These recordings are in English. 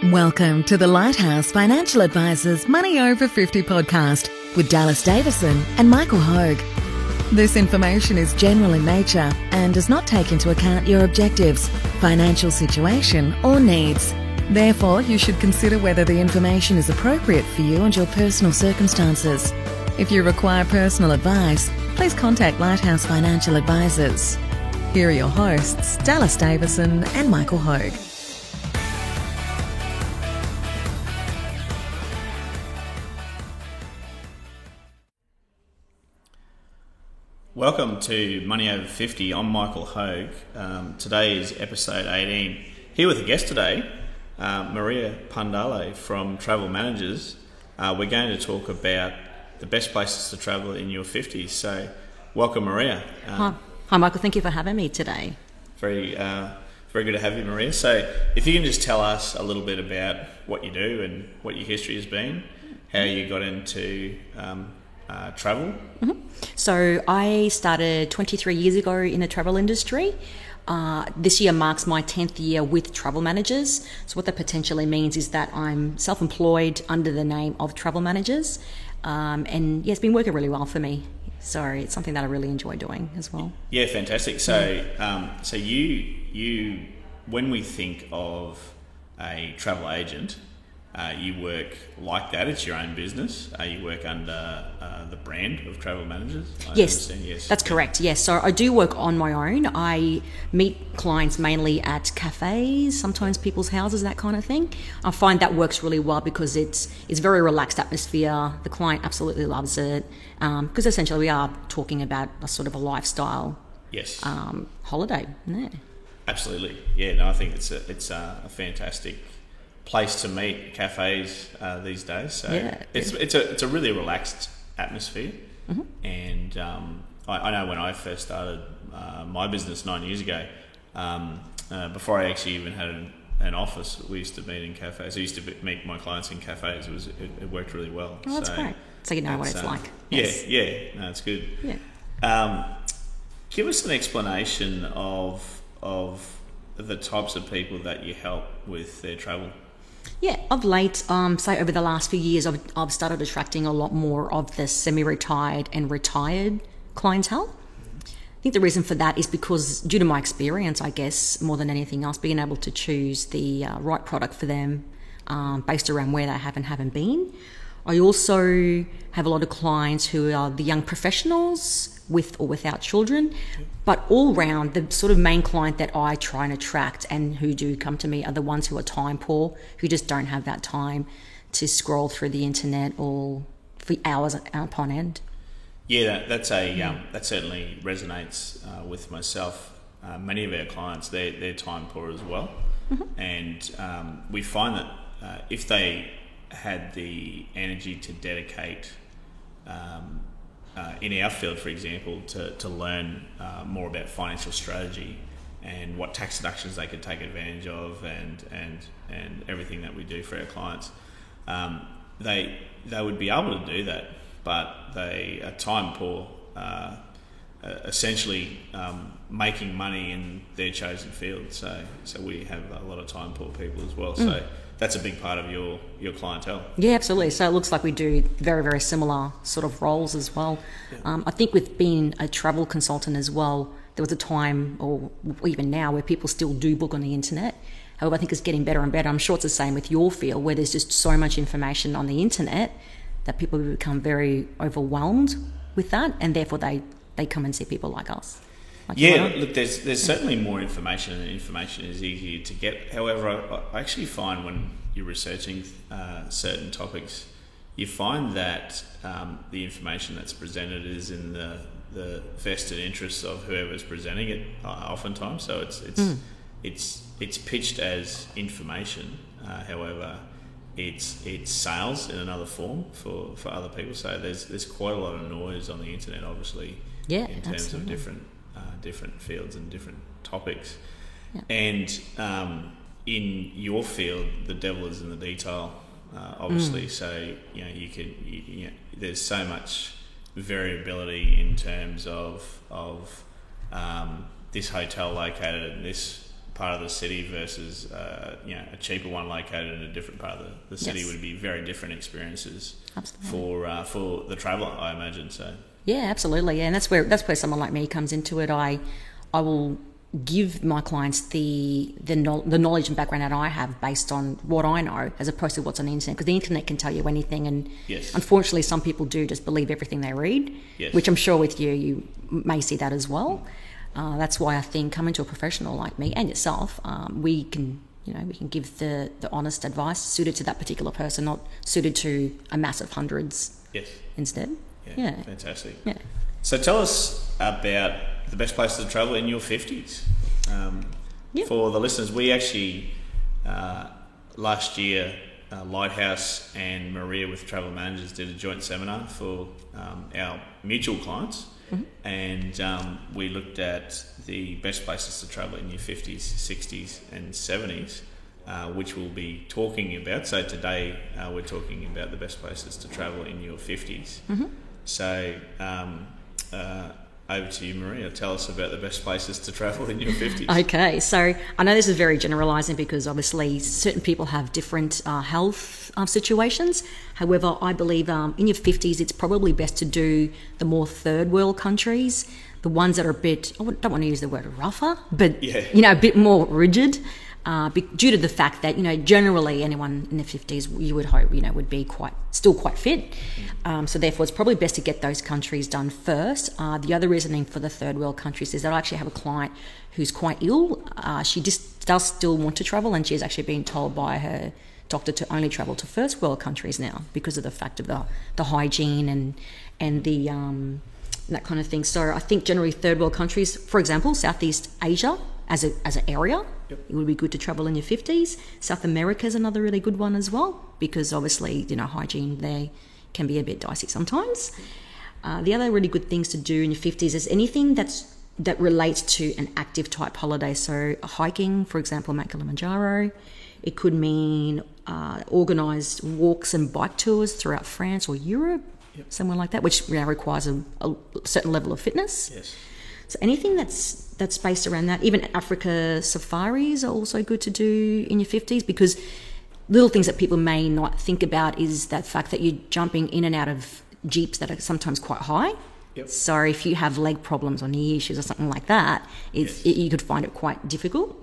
Welcome to the Lighthouse Financial Advisors Money Over 50 podcast with Dallas Davison and Michael Hogue. This information is general in nature and does not take into account your objectives, financial situation or needs. Therefore, you should consider whether the information is appropriate for you and your personal circumstances. If you require personal advice, please contact Lighthouse Financial Advisors. Here are your hosts, Dallas Davison and Michael Hogue. Welcome to Money Over 50. I'm Michael Hogue. Today is episode 18. Here with a guest today, Maria Pandale from Travel Managers. We're going to talk about the best places to travel in your 50s. So, welcome, Maria. Hi, Michael. Thank you for having me today. Very good to have you, Maria. So, if you can just tell us a little bit about what you do and what your history has been, how you got into travel. Mm-hmm. So I started 23 years ago in the travel industry. This year marks my 10th year with Travel Managers. So what that potentially means is that I'm self-employed under the name of Travel Managers. And yeah, it's been working really well for me. So it's something that I really enjoy doing as well. Yeah, fantastic. So, so you, when we think of a travel agent, you work like that. It's your own business. You work under the brand of Travel Managers. Yes, that's correct. Yes, so I do work on my own. I meet clients mainly at cafes, sometimes people's houses, that kind of thing. I find that works really well because it's very relaxed atmosphere. The client absolutely loves it because essentially we are talking about a sort of a lifestyle. Yes. Holiday. Yeah. Absolutely. Yeah. No, I think it's a fantastic place to meet, cafes these days. So yeah, it's a really relaxed atmosphere. Mm-hmm. And I know when I first started my business 9 years ago, before I actually even had an office, we used to meet in cafes. I used to meet my clients in cafes. It worked really well. Oh, that's great. So you know what it's like. Yes. Yeah. No, it's good. Yeah. Give us an explanation of the types of people that you help with their travel. Yeah, of late, say over the last few years, I've started attracting a lot more of the semi-retired and retired clientele. I think the reason for that is because due to my experience, I guess, more than anything else, being able to choose the right product for them based around where they have and haven't been. I also have a lot of clients who are the young professionals with or without children, but all round the sort of main client that I try and attract and who do come to me are the ones who are time poor, who just don't have that time to scroll through the internet or for hours upon end. Yeah, that certainly resonates with myself. Many of our clients, they're time poor as well. Mm-hmm. And we find that if they had the energy to dedicate in our field, for example, to learn more about financial strategy and what tax deductions they could take advantage of and everything that we do for our clients, they would be able to do that, but they are time poor, essentially making money in their chosen field. So we have a lot of time poor people as well. So that's a big part of your clientele. Yeah, absolutely. So it looks like we do very, very similar sort of roles as well. Yeah. I think with being a travel consultant as well, there was a time, or even now, where people still do book on the internet. However, I think it's getting better and better. I'm sure it's the same with your field, where there's just so much information on the internet that people become very overwhelmed with that, and therefore they come and see people like us. Look, there's certainly more information, and information is easier to get. However, I actually find when you're researching certain topics, you find that the information that's presented is in the vested interests of whoever's presenting it. Oftentimes, so it's pitched as information. However, it's sales in another form for other people. So there's quite a lot of noise on the internet, obviously. Yeah, in terms absolutely. of different fields and different topics. Yeah. And in your field, the devil is in the detail, obviously. So there's so much variability in terms of this hotel located in this part of the city versus a cheaper one located in a different part of the city would be very different experiences for the traveller, I imagine. So yeah, absolutely, yeah, and that's where someone like me comes into it. I will give my clients the knowledge and background that I have based on what I know, as opposed to what's on the internet, because the internet can tell you anything, and unfortunately some people do just believe everything they read, which I'm sure with you may see that as well. That's why I think coming to a professional like me and yourself, we can give the honest advice suited to that particular person, not suited to a mass of hundreds instead. Yeah. Fantastic. Yeah. So tell us about the best places to travel in your 50s. For the listeners, we actually, last year, Lighthouse and Maria with Travel Managers did a joint seminar for our mutual clients. And we looked at the best places to travel in your 50s, 60s and 70s, which we'll be talking about. So today we're talking about the best places to travel in your 50s. So over to you, Maria. Tell us about the best places to travel in your 50s. Okay, so I know this is very generalising because obviously certain people have different health situations. However, I believe in your 50s it's probably best to do the more third world countries, the ones that are a bit, I don't want to use the word rougher, but a bit more rigid. Due to the fact that generally anyone in their 50s you would hope would be still quite fit, so therefore it's probably best to get those countries done first. The other reasoning for the third world countries is that I actually have a client who's quite ill. She just does still want to travel, and she's actually been told by her doctor to only travel to first world countries now because of the fact of the hygiene and the that kind of thing. So I think generally third world countries, for example, Southeast Asia as an area, it would be good to travel in your 50s. South America is another really good one as well, because obviously, hygiene there can be a bit dicey sometimes. The other really good things to do in your 50s is anything that relates to an active type holiday. So hiking, for example, Mount Kilimanjaro. It could mean organised walks and bike tours throughout France or Europe, somewhere like that, which requires a certain level of fitness. Yes. So anything that's based around that, even Africa safaris are also good to do in your 50s, because little things that people may not think about is that fact that you're jumping in and out of jeeps that are sometimes quite high. So if you have leg problems or knee issues or something like that, you could find it quite difficult.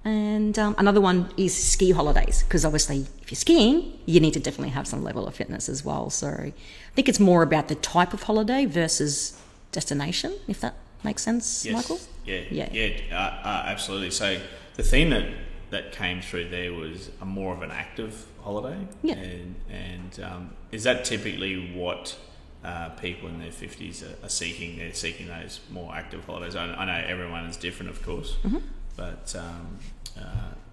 And another one is ski holidays, because obviously if you're skiing, you need to definitely have some level of fitness as well. So I think it's more about the type of holiday versus destination, if that makes sense, Michael? Absolutely. So the theme that came through there was a more of an active holiday. And is that typically what people in their 50s are seeking? They're seeking those more active holidays. I know everyone is different, of course, but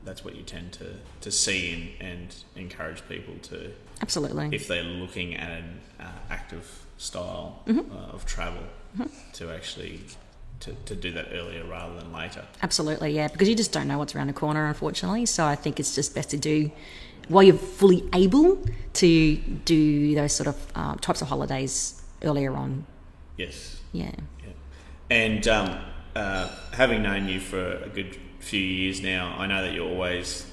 that's what you tend to see and encourage people to. Absolutely. If they're looking at an active style of travel, to actually to do that earlier rather than later. Absolutely, yeah, because you just don't know what's around the corner, unfortunately. So I think it's just best to do while you're fully able to do those sort of types of holidays earlier on. Yes. Yeah. And having known you for a good few years now, I know that you're always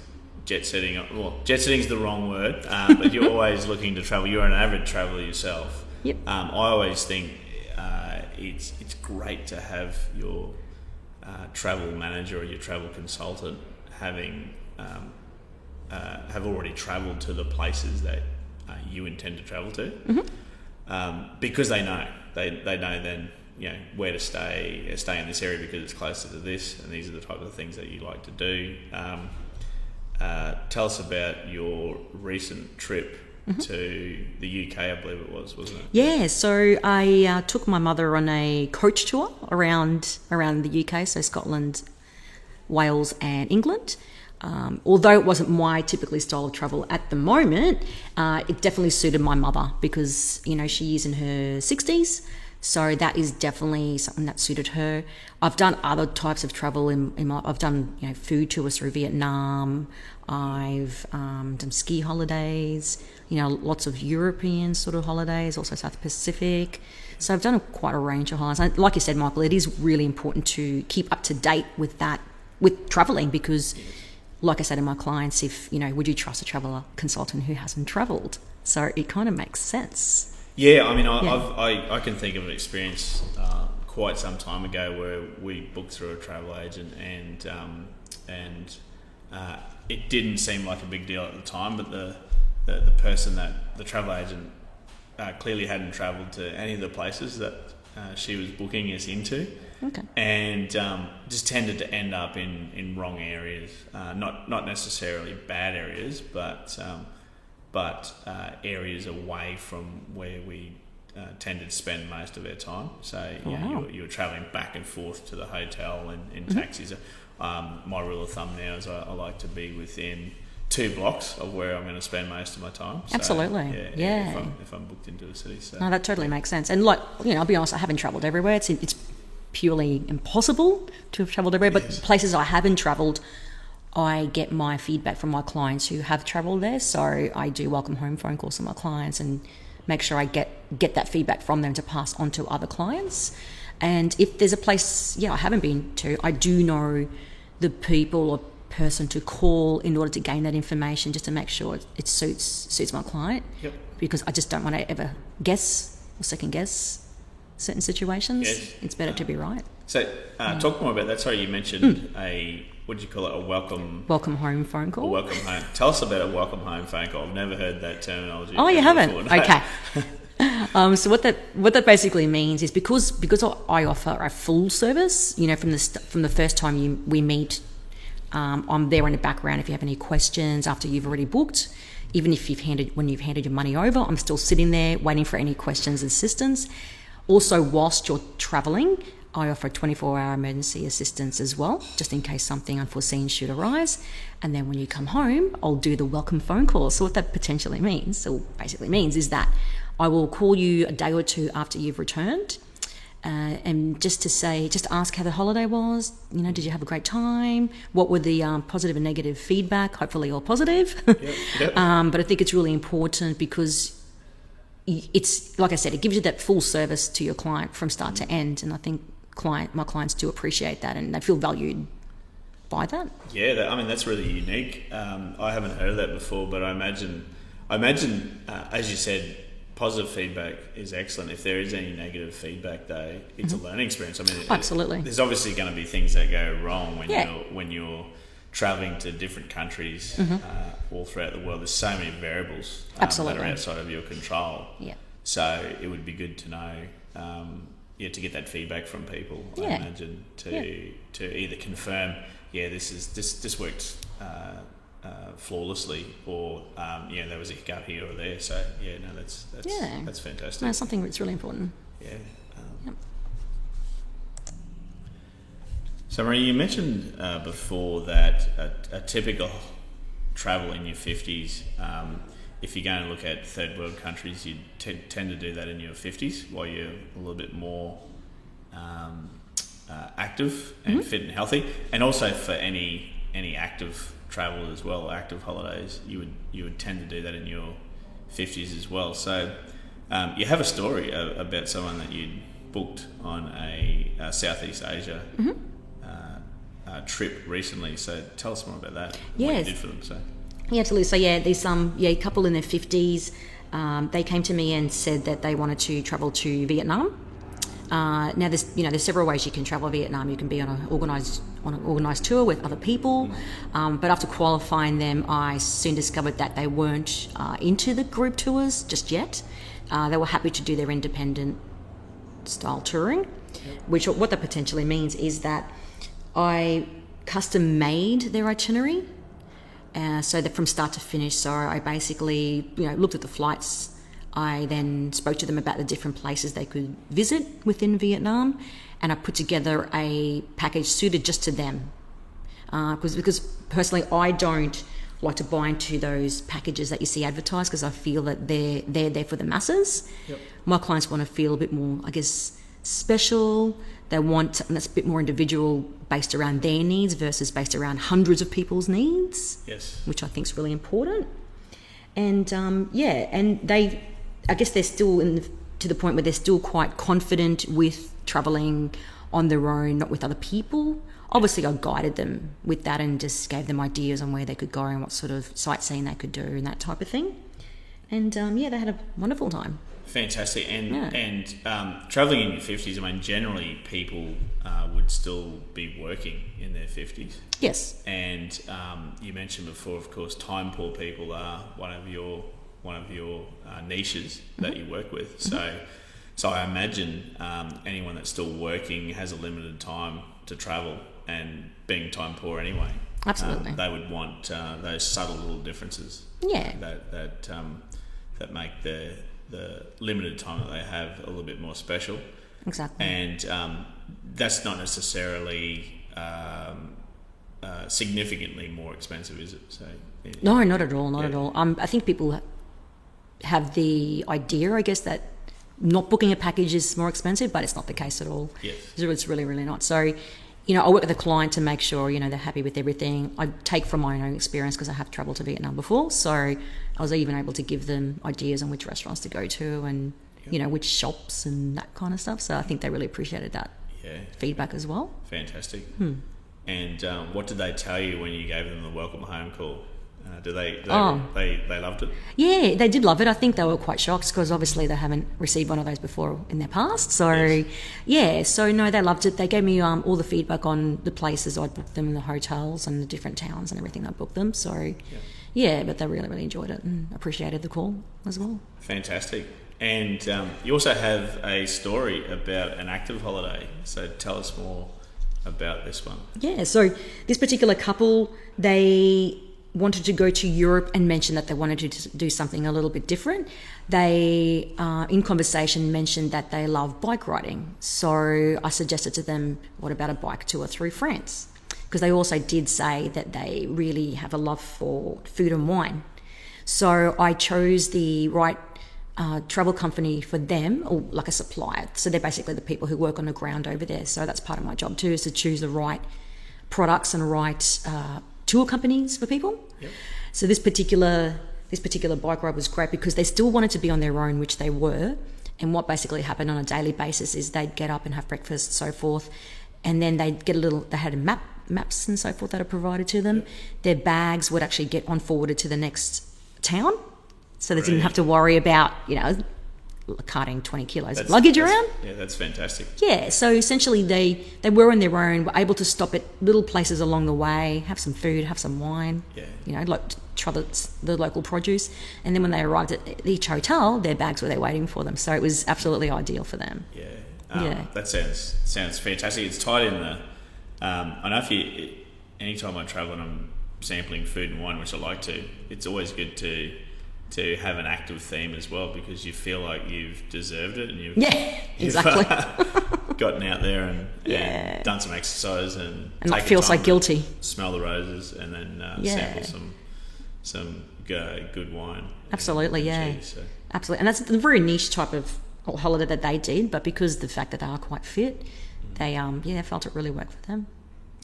jet setting. Well, jet setting is the wrong word, but you're always looking to travel. You're an avid traveller yourself. Yep. I always think it's great to have your travel manager or your travel consultant have already travelled to the places that you intend to travel to, because they know then where to stay in this area because it's closer to this, and these are the type of things that you like to do. Tell us about your recent trip to the UK, I believe it was, wasn't it? Yeah, so I took my mother on a coach tour around the UK, so Scotland, Wales and England. Although it wasn't my typically style of travel at the moment, it definitely suited my mother because, she is in her 60s. So that is definitely something that suited her. I've done other types of travel I've done, food tours through Vietnam. I've done ski holidays, lots of European sort of holidays, also South Pacific. So I've done quite a range of holidays. Like you said, Michael, it is really important to keep up to date with that with traveling, because like I say to my clients, if, would you trust a traveller consultant who hasn't travelled? So it kind of makes sense. Yeah, I mean, I can think of an experience quite some time ago where we booked through a travel agent, and it didn't seem like a big deal at the time, but the person that the travel agent clearly hadn't travelled to any of the places that she was booking us into. Okay. And just tended to end up in wrong areas, not necessarily bad areas, but areas away from where we tended to spend most of our time. So you were travelling back and forth to the hotel in taxis. My rule of thumb now is I like to be within 2 blocks of where I'm going to spend most of my time. So, absolutely. Yeah. If I'm booked into a city. So. No, that totally makes sense. And I'll be honest, I haven't travelled everywhere. It's purely impossible to have travelled everywhere, but places I haven't travelled, I get my feedback from my clients who have travelled there. So I do welcome home phone calls to my clients and make sure I get that feedback from them to pass on to other clients. And if there's a place I haven't been to, I do know the people or person to call in order to gain that information, just to make sure it suits my client. Yep. Because I just don't want to ever guess or second guess certain situations. Yes. It's better to be right. So talk more about that. Sorry, you mentioned what do you call it, a welcome home phone call? A welcome home. Tell us about a welcome home phone call. I've never heard that terminology. Oh, you haven't? Before, no. Okay. So what that basically means is because I offer a full service, from the first time we meet, I'm there in the background if you have any questions after you've already booked. Even if when you've handed your money over, I'm still sitting there waiting for any questions and assistance. Also, whilst you're travelling, I offer 24-hour emergency assistance as well, just in case something unforeseen should arise. And then when you come home, I'll do the welcome phone call. So what that potentially means, is that I will call you a day or two after you've returned, and just ask how the holiday was. Did you have a great time? What were the positive and negative feedback? Hopefully all positive. Yep. But I think it's really important because it's, like I said, it gives you that full service to your client from start to end. And I think my clients do appreciate that, and they feel valued by that. Yeah, that's really unique. I haven't heard of that before, but I imagine, as you said, positive feedback is excellent. If there is any negative feedback, though, it's a learning experience. Absolutely. There's obviously going to be things that go wrong when you're travelling to different countries all throughout the world. There's so many variables that are outside of your control. Yeah. So it would be good to know, to get that feedback from people. Yeah. I imagine to either confirm, this worked flawlessly, or there was a hiccup here or there. So that's fantastic. No, something that's really important. Yeah. So Marie, you mentioned before that a typical travel in your 50s, if you're going to look at third world countries, you tend to do that in your 50s while you're a little bit more active and fit and healthy. And also for any active travel as well, active holidays, you would tend to do that in your 50s as well. So you have a story about someone that you booked on a Southeast Asia trip recently. So tell us more about that. Yes. What you did for them. So. Yeah, absolutely. So there's a couple in their 50s. They came to me and said that they wanted to travel to Vietnam. Now there's several ways you can travel Vietnam. You can be on an organised tour with other people, but after qualifying them, I soon discovered that they weren't into the group tours just yet. They were happy to do their independent style touring, which what that potentially means is that I custom made their itinerary, so that from start to finish. So I basically looked at the flights. I then spoke to them about the different places they could visit within Vietnam, and I put together a package suited just to them. Because personally, I don't like to buy into those packages that you see advertised, because I feel that they're there for the masses. Yep. My clients want to feel a bit more, I guess, special. They want something that's a bit more individual, based around their needs versus based around hundreds of people's needs. Yes. Which I think is really important. And and I guess they're still to the point where they're still quite confident with travelling on their own, not with other people. Obviously, I guided them with that and just gave them ideas on where they could go and what sort of sightseeing they could do and that type of thing. And they had a wonderful time. Fantastic. And travelling in your 50s, I mean, generally people would still be working in their 50s. Yes. And you mentioned before, of course, time poor people are one of your niches that you work with. So I imagine anyone that's still working has a limited time to travel, and being time poor anyway. Absolutely. They would want those subtle little differences. Yeah. That make the limited time that they have a little bit more special. Exactly. And that's not necessarily significantly more expensive, is it? So no, not at all. Not at all. I think people have the idea, I guess, that not booking a package is more expensive, but it's not the case at all. Yes. It's really, really not. So, I work with the client to make sure, they're happy with everything. I take from my own experience because I have travelled to Vietnam before. So I was even able to give them ideas on which restaurants to go to and, which shops and that kind of stuff. So I think they really appreciated that feedback as well. Fantastic. And what did they tell you when you gave them the welcome home call? They loved it? Yeah, they did love it. I think they were quite shocked because obviously they haven't received one of those before in their past. So, no, they loved it. They gave me all the feedback on the places I'd booked them, the hotels and the different towns and everything I'd booked them. So, but they really, really enjoyed it and appreciated the call as well. Fantastic. And you also have a story about an active holiday. So tell us more about this one. Yeah, so this particular couple, they wanted to go to Europe and mentioned that they wanted to do something a little bit different. They, in conversation, mentioned that they love bike riding. So I suggested to them, what about a bike tour through France? Because they also did say that they really have a love for food and wine. So I chose the right travel company for them, or like a supplier. So they're basically the people who work on the ground over there. So that's part of my job too, is to choose the right products and right tour companies for people. Yep. So this particular bike ride was great because they still wanted to be on their own, which they were. And what basically happened on a daily basis is they'd get up and have breakfast, so forth, and then they'd get they had maps and so forth that are provided to them. Yep. Their bags would actually get on forwarded to the next town, so they didn't have to worry about carting 20 kilos of luggage around. Yeah, that's fantastic. Yeah, so essentially they were on their own, were able to stop at little places along the way, have some food, have some wine, try the local produce. And then when they arrived at each hotel, their bags were there waiting for them. So it was absolutely ideal for them. Yeah, that sounds fantastic. It's tied in the... I know anytime I travel and I'm sampling food and wine, which I like to, it's always good to have an active theme as well, because you feel like you've deserved it and you've gotten out there and done some exercise and not feel so guilty. Smell the roses and then sample some good wine. Absolutely, absolutely. And that's a very niche type of holiday that they did, but because the fact that they are quite fit, they felt it really worked for them.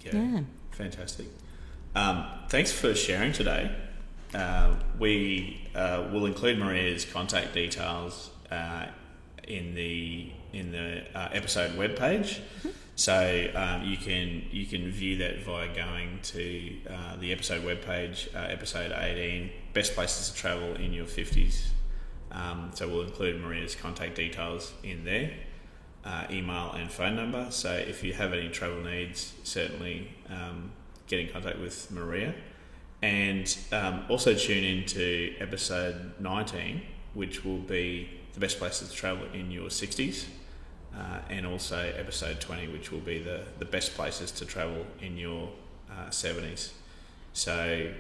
Yeah. Fantastic. Thanks for sharing today. We will include Maria's contact details in the episode webpage, so you can view that via going to the episode webpage, episode 18, best places to travel in your 50s. So we'll include Maria's contact details in there, email and phone number. So if you have any travel needs, certainly get in contact with Maria. And also tune in to episode 19, which will be the best places to travel in your 60s, and also episode 20, which will be the best places to travel in your 70s. So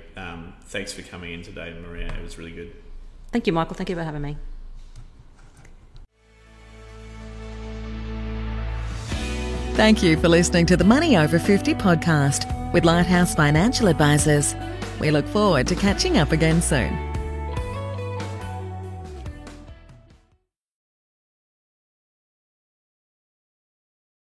thanks for coming in today, Maria. It was really good. Thank you, Michael. Thank you for having me. Thank you for listening to the Money Over 50 podcast with Lighthouse Financial Advisors. We look forward to catching up again soon.